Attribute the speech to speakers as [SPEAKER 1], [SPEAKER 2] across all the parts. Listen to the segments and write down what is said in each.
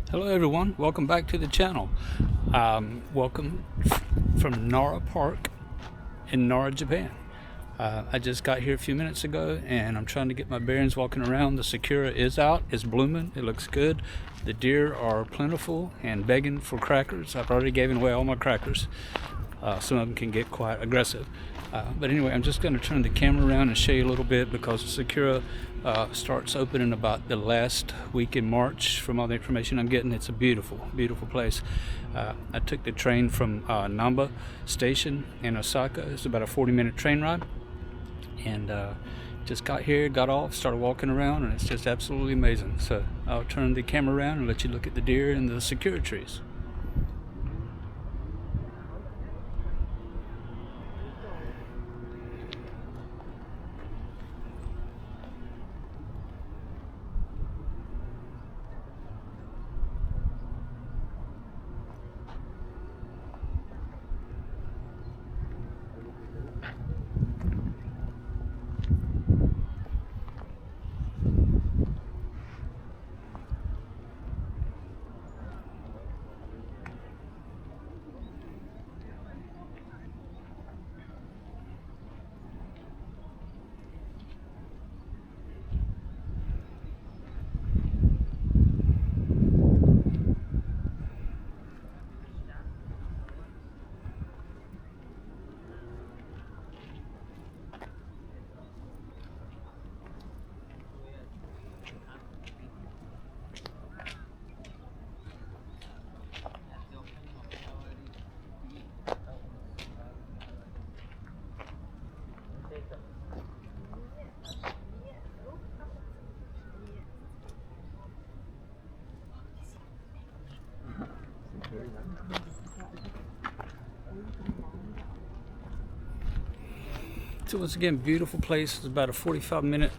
[SPEAKER 1] Hello everyone, welcome back to the channel. Welcome from Nara Park in Nara, Japan. I just got here a few minutes ago and I'm trying to get my bearings walking around. The Sakura is out, it's blooming, it looks good. The deer are plentiful and begging for crackers. I've already given away all my crackers. Some of them can get quite aggressive. But anyway, I'm just going to turn the camera around and show you a little bit because the Sakura starts opening about the last week in March. From all the information I'm getting, it's a beautiful, beautiful place. I took the train from Namba Station in Osaka. It's about a 40-minute train ride. And just got here, got off, started walking around, and it's just absolutely amazing. So I'll turn the camera around and let you look at the deer and the Sakura trees. So once again, beautiful place. It's about a 45-minute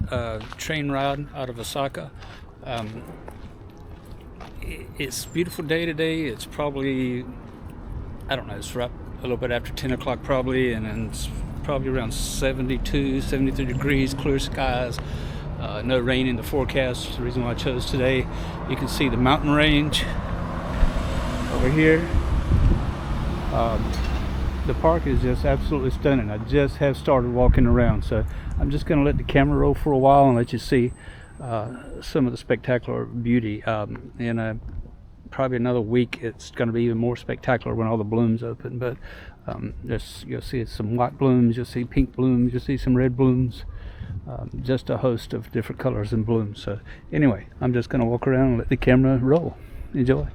[SPEAKER 1] train ride out of Osaka. It's a beautiful day today. It's probably, I don't know, it's right a little bit after 10 o'clock probably, and it's probably around 72, 73 degrees, clear skies. No rain in the forecast. The reason why I chose today, you can see the mountain range over here. The park is just absolutely stunning. I just have started walking around, so I'm just going to let the camera roll for a while and let you see some of the spectacular beauty. In probably another week, it's going to be even more spectacular when all the blooms open. But you'll see some white blooms, you'll see pink blooms, you'll see some red blooms. Just a host of different colors and blooms. So anyway, I'm just going to walk around and let the camera roll. Enjoy.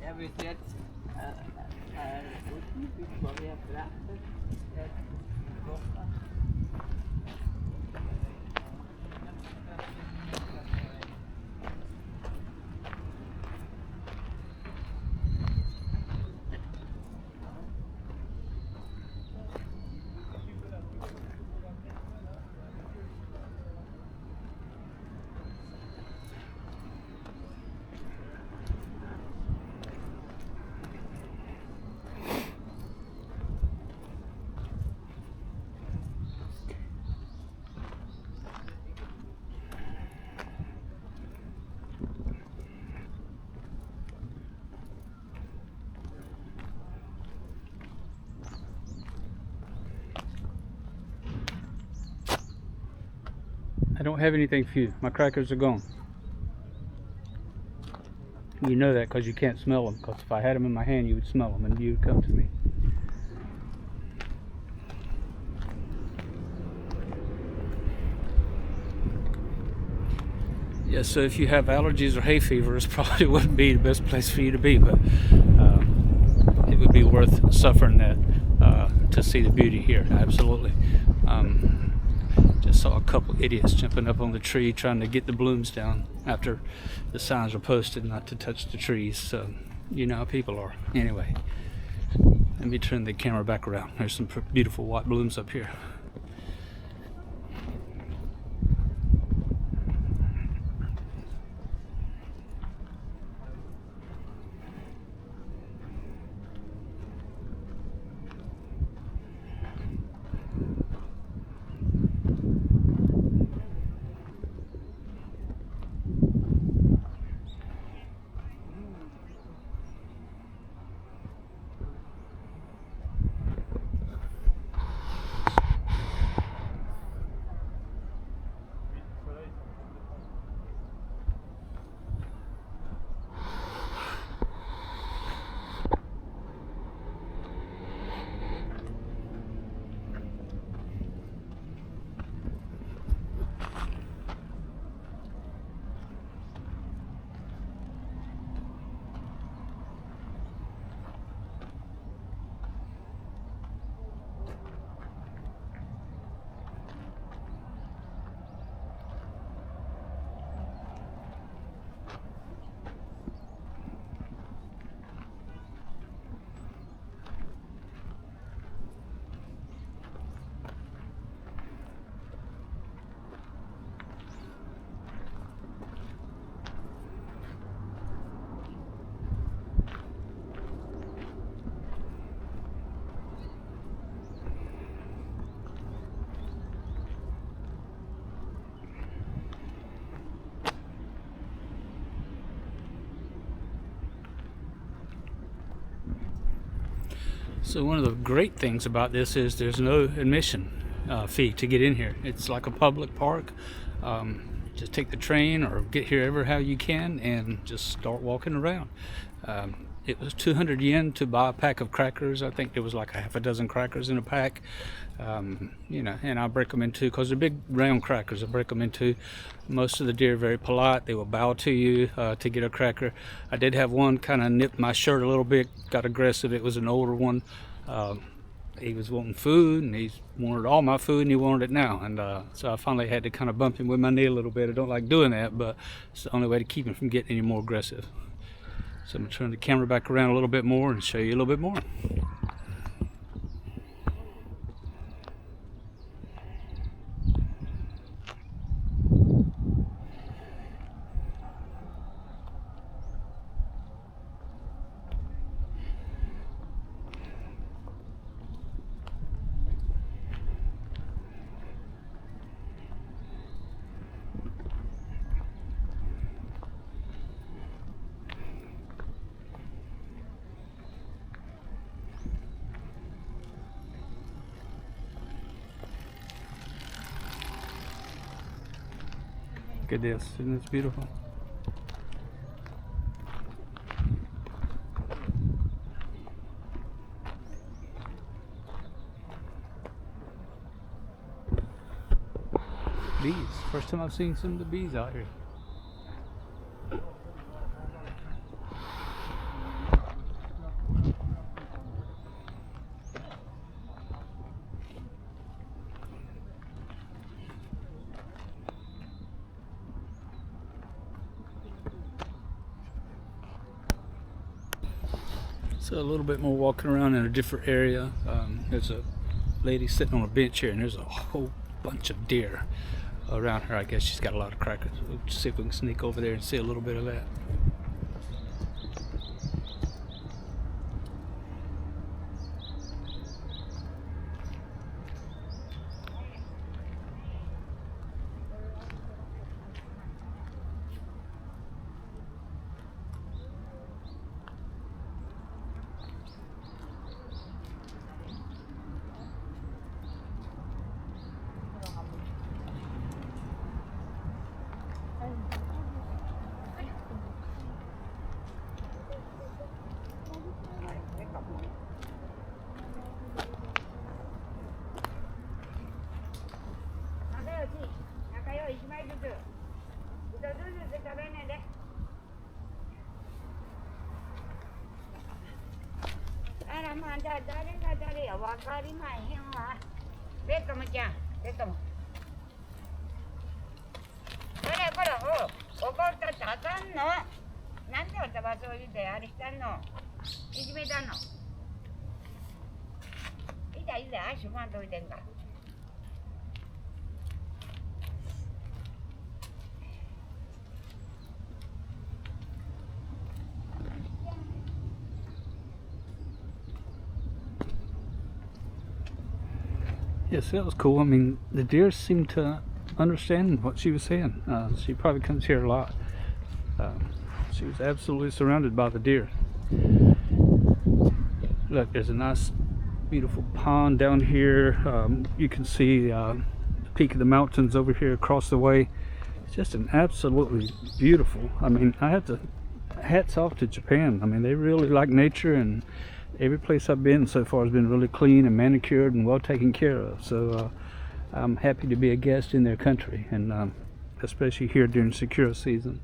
[SPEAKER 2] Jag vet att här uppe var vi fraktat borta.
[SPEAKER 1] I don't have anything for you. My crackers are gone. You know that because you can't smell them. Because if I had them in my hand, you would smell them and you would come to me. Yeah, so if you have allergies or hay fever, this probably wouldn't be the best place for you to be, but it would be worth suffering that to see the beauty here. Absolutely. Just saw a couple idiots jumping up on the tree trying to get the blooms down after the signs were posted not to touch the trees. So you know how people are. Anyway, let me turn the camera back around. There's some beautiful white blooms up here. So one of the great things about this is there's no admission fee to get in here. It's like a public park. Just take the train or get here ever how you can and just start walking around. It was 200 yen to buy a pack of crackers. I think there was like a half a dozen crackers in a pack. You know, and I break them into, because they're big round crackers, I break them into. Most of the deer are very polite. They will bow to you to get a cracker. I did have one kind of nip my shirt a little bit, got aggressive. It was an older one. He was wanting food, and he wanted all my food, and he wanted it now. And so I finally had to kind of bump him with my knee a little bit. I don't like doing that, but it's the only way to keep him from getting any more aggressive. So I'm going to turn the camera back around a little bit more and show you a little bit more. Look at this, isn't this beautiful? Bees. First time I've seen some of the bees out here. So a little bit more walking around in a different area. There's a lady sitting on a bench here, and there's a whole bunch of deer around her. I guess she's got a lot of crackers. We'll see if we can sneak over there and see a little bit of that. Yes, that was cool. I mean, the deer seemed to understand what she was saying. She probably comes here a lot. She was absolutely surrounded by the deer. Look, there's a nice, beautiful pond down here. You can see the peak of the mountains over here across the way. It's just an absolutely beautiful. I mean, I have to hats off to Japan. I mean, they really like nature, and every place I've been so far has been really clean and manicured and well taken care of. So I'm happy to be a guest in their country, and especially here during Sakura season.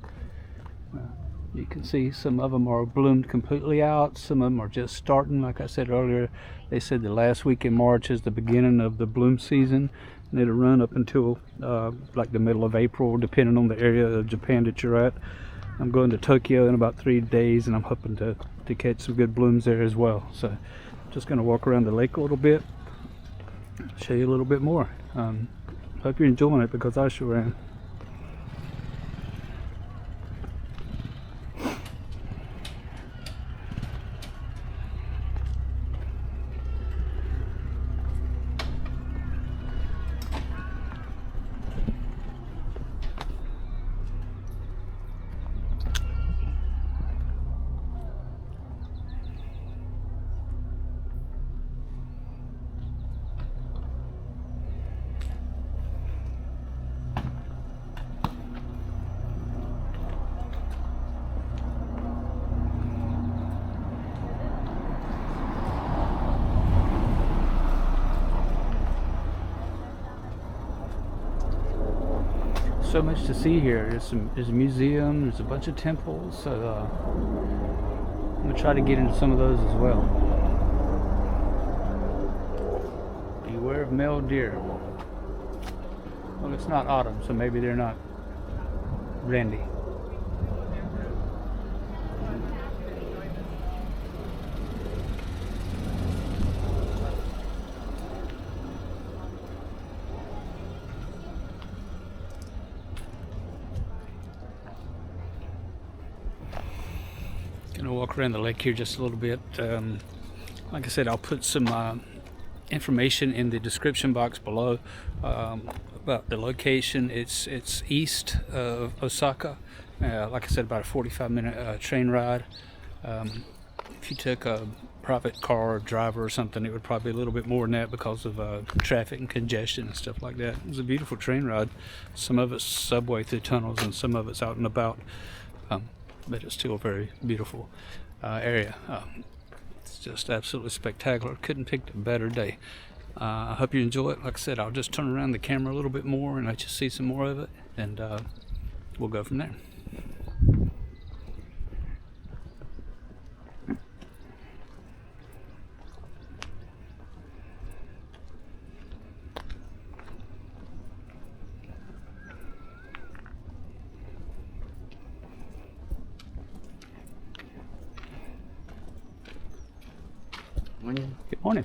[SPEAKER 1] You can see some of them are bloomed completely out. Some of them are just starting. Like I said earlier, they said the last week in March is the beginning of the bloom season, and it'll run up until like the middle of April, depending on the area of Japan that you're at. I'm going to Tokyo in about 3 days, and I'm hoping to catch some good blooms there as well. So I'm just going to walk around the lake a little bit, show you a little bit more. Hope you're enjoying it, because I sure am. so much to see here. There's a museum, there's a bunch of temples, so I'm gonna try to get into some of those as well. Beware of male deer. Well, it's not autumn, so maybe they're not randy. Gonna walk around the lake here just a little bit. Like I said, I'll put some information in the description box below about the location. It's east of Osaka. Like I said, about a 45-minute train ride. If you took a private car or driver or something, it would probably be a little bit more than that because of traffic and congestion and stuff like that. It was a beautiful train ride. Some of it's subway through tunnels and some of it's out and about, but it's still a very beautiful area. It's just absolutely spectacular. Couldn't pick a better day. I hope you enjoy it. Like I said, I'll just turn around the camera a little bit more and let you see some more of it, and we'll go from there. Good morning.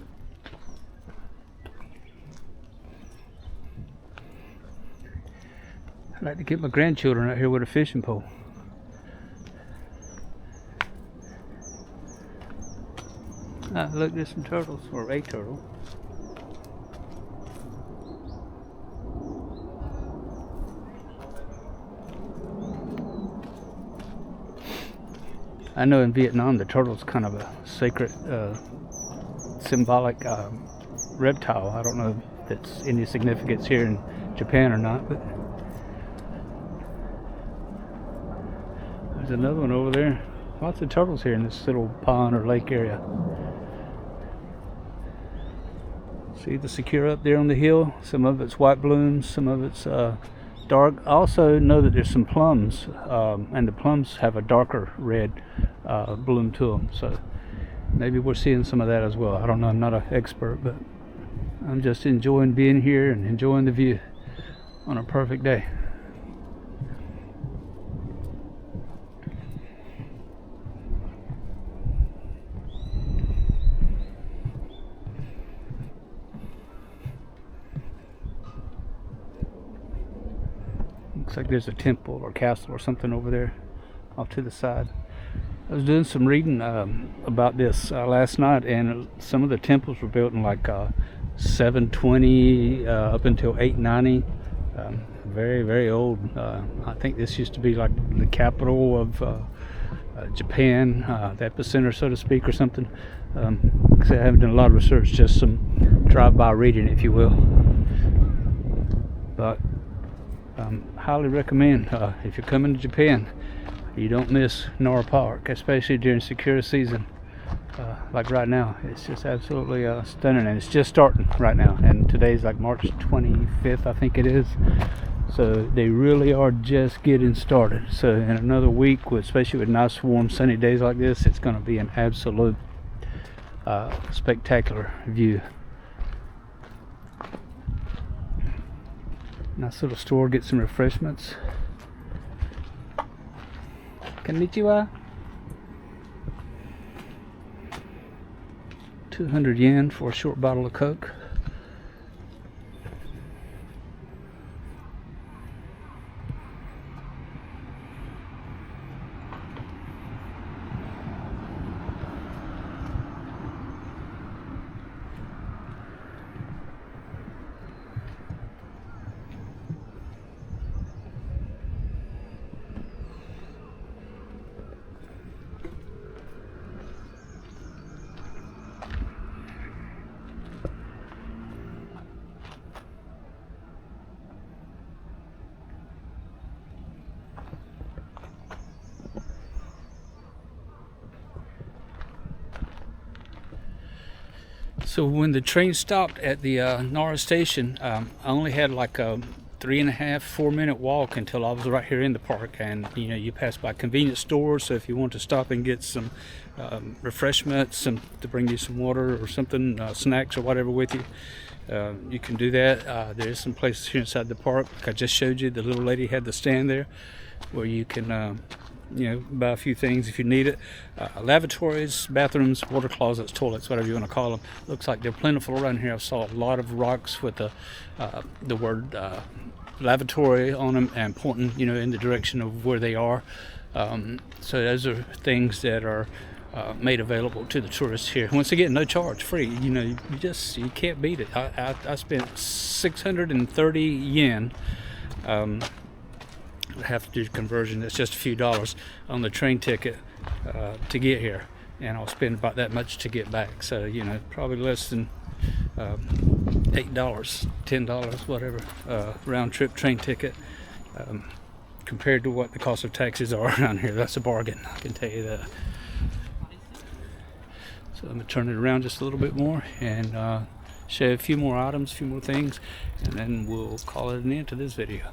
[SPEAKER 1] I'd like to get my grandchildren out here with a fishing pole. Look, there's some turtles, or a turtle. I know in Vietnam the turtle's kind of a sacred symbolic reptile. I don't know if it's any significance here in Japan or not, but there's another one over there. Lots of turtles here in this little pond or lake area. See the Sakura up there on the hill? Some of it's white blooms, some of it's dark. I also know that there's some plums, and the plums have a darker red bloom to them, so maybe we're seeing some of that as well. I don't know, I'm not an expert, but I'm just enjoying being here and enjoying the view on a perfect day. Looks like there's a temple or castle or something over there off to the side. I was doing some reading about this last night, and some of the temples were built in like 720 up until 890. Very, very old. I think this used to be like the capital of Japan, the epicenter, so to speak, or something. I haven't done a lot of research, just some drive-by reading, if you will. But highly recommend, if you're coming to Japan, you don't miss Nara Park, especially during Sakura season. Like right now, it's just absolutely stunning, and it's just starting right now, and today's like March 25th, I think it is. So they really are just getting started. So in another week, especially with nice warm sunny days like this, it's going to be an absolute spectacular view. Nice little store, get some refreshments. Konnichiwa. 200 yen for a short bottle of Coke. So when the train stopped at the Nara station, I only had like 3.5, 4 minute walk until I was right here in the park. And you pass by convenience stores, so if you want to stop and get some refreshments, to bring you some water or something, snacks or whatever with you, you can do that. There's some places here inside the park, like I just showed you. The little lady had the stand there where you can buy a few things if you need it. Lavatories, bathrooms, water closets, toilets, whatever you want to call them. Looks like they're plentiful around here. I saw a lot of rocks with the word lavatory on them and pointing in the direction of where they are. So those are things that are made available to the tourists here. Once again, no charge, free. You can't beat it. I spent 630 yen. Have to do conversion. It's just a few dollars on the train ticket to get here, and I'll spend about that much to get back. So probably less than $8, $10, whatever, round trip train ticket. Compared to what the cost of taxis are around here, that's a bargain, I can tell you that. So I'm gonna turn it around just a little bit more and show you a few more items, a few more things, and then we'll call it an end to this video.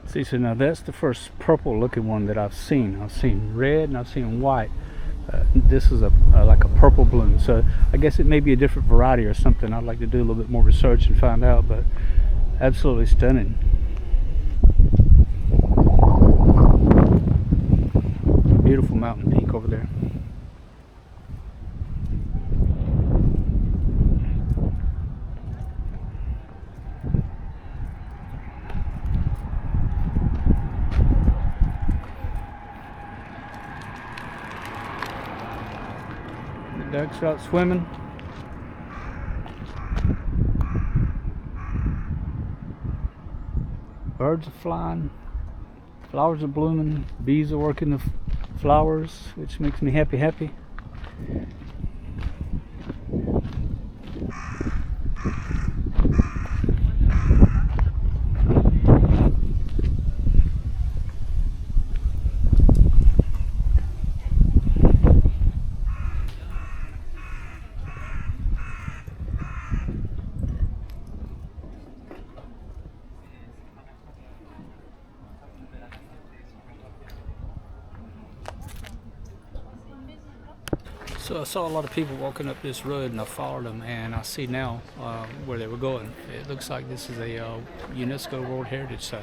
[SPEAKER 1] See, so now that's the first purple looking one that I've seen. I've seen red and I've seen white. This is like a purple bloom, so I guess it may be a different variety or something. I'd like to do a little bit more research and find out, but absolutely stunning. Beautiful mountain peak over there. Ducks out swimming. Birds are flying. Flowers are blooming. Bees are working the flowers, which makes me happy. So I saw a lot of people walking up this road, and I followed them, and I see now where they were going. It looks like this is a UNESCO World Heritage Site.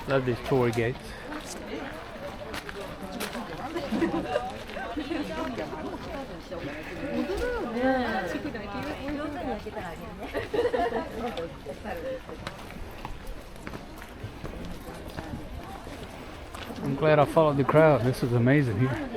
[SPEAKER 1] Love these torii gates. I'm glad I followed the crowd. This is amazing here.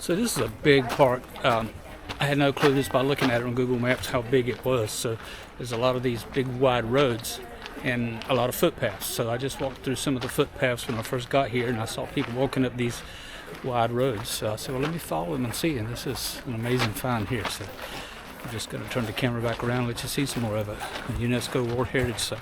[SPEAKER 1] So this is a big park. I had no clue just by looking at it on Google Maps how big it was. So there's a lot of these big wide roads and a lot of footpaths. So I just walked through some of the footpaths when I first got here, and I saw people walking up these wide roads. So I said, well, let me follow them and see. And this is an amazing find here. So I'm just going to turn the camera back around and let you see some more of it. A UNESCO World Heritage Site.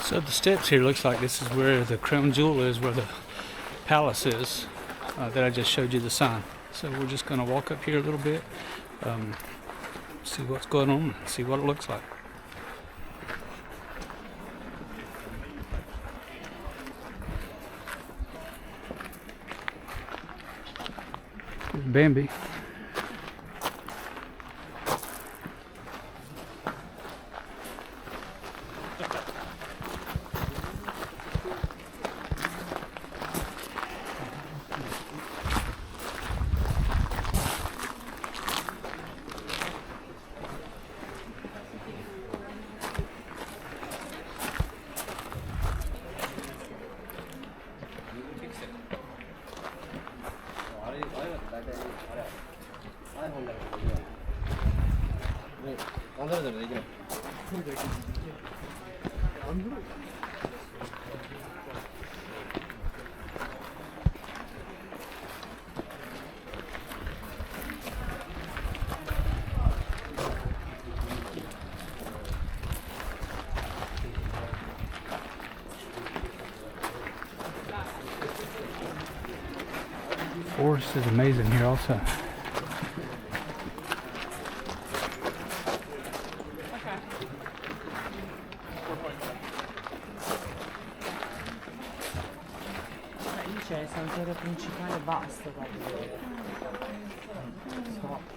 [SPEAKER 1] So the steps here looks like this is where the crown jewel is, where the palace is that I just showed you the sign. So we're just going to walk up here a little bit, see what's going on, see what it looks like. Here's Bambi. Forest is amazing here also.
[SPEAKER 2] C'è il santuario principale, basta da vedere. So.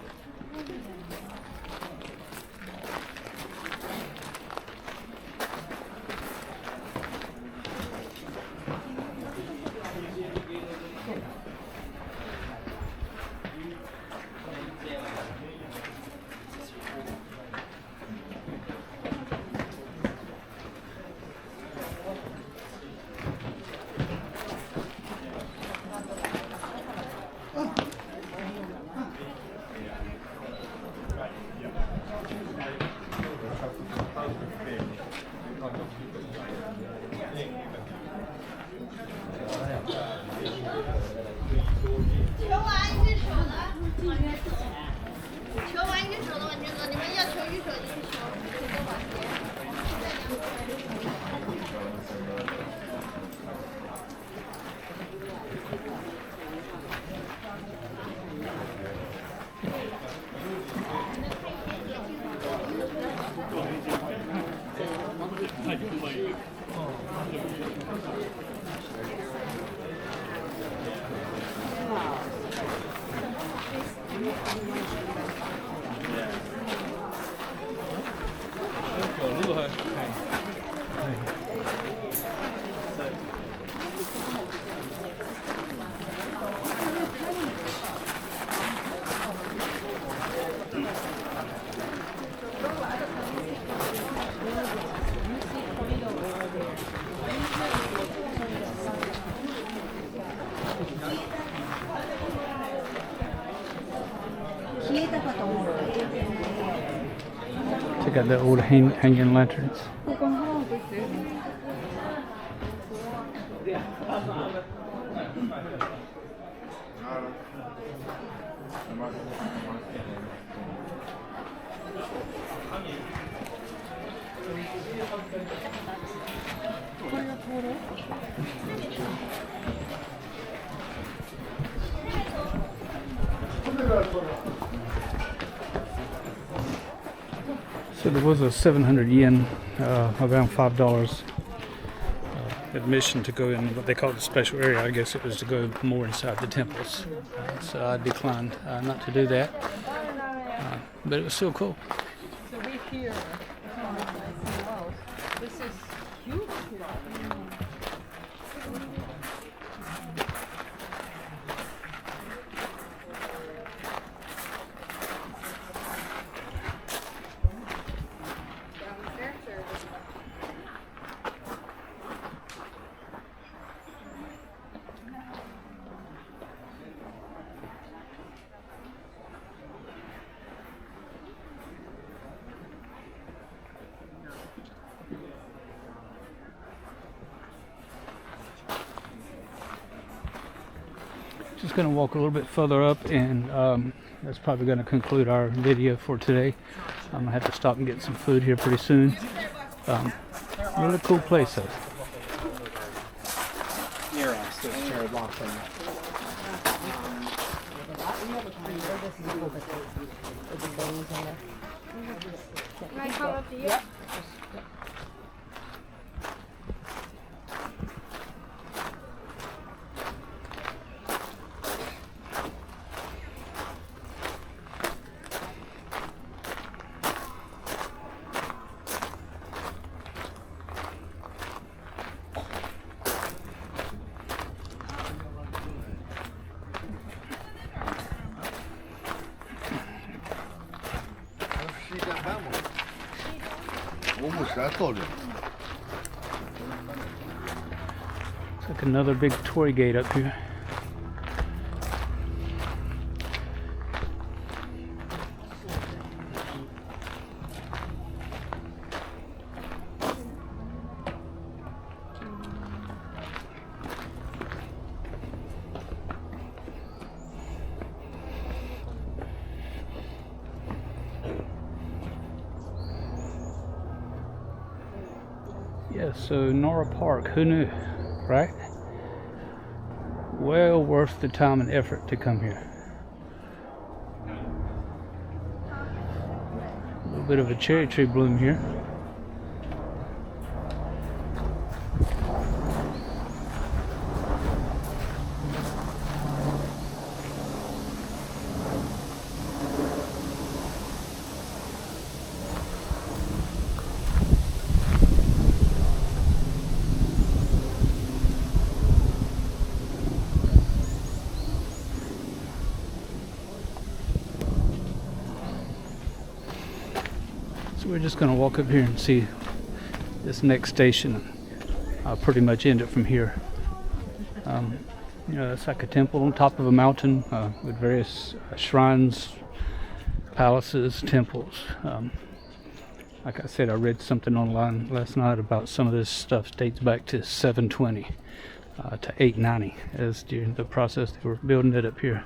[SPEAKER 2] Check out the old hanging lanterns.
[SPEAKER 1] So there was a 700 yen, around $5 admission to go in what they call the special area. I guess it was to go more inside the temples. So I declined not to do that. But it was still cool.
[SPEAKER 2] So we here. Wow, this is huge here.
[SPEAKER 1] Just going to walk a little bit further up, and that's probably going to conclude our video for today. I'm going to have to stop and get some food here pretty soon. Really cool place though.
[SPEAKER 3] Near us, there's Jared Laughlin.
[SPEAKER 4] Can I come up to you?
[SPEAKER 1] It's like another big toy gate up here. Yeah, so Nara Park, who knew, right? Well worth the time and effort to come here. A little bit of a cherry tree bloom here. So we're just going to walk up here and see this next station. I'll pretty much end it from here. You know, it's like a temple on top of a mountain with various shrines, palaces, temples. Like I said, I read something online last night about some of this stuff dates back to 720 to 890 as during the process they were building it up here.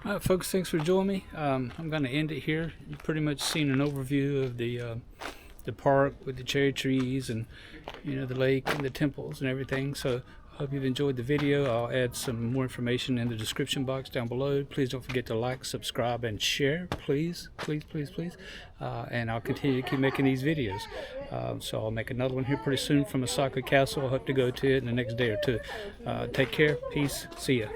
[SPEAKER 1] Alright folks, thanks for joining me. I'm going to end it here. You've pretty much seen an overview of the the park with the cherry trees and, you know, the lake and the temples and everything. So I hope you've enjoyed the video. I'll add some more information in the description box down below. Please don't forget to like, subscribe, and share. Please, please, please, please. And I'll continue to keep making these videos. So I'll make another one here pretty soon from Osaka Castle. I hope to go to it in the next day or two. Take care. Peace. See ya.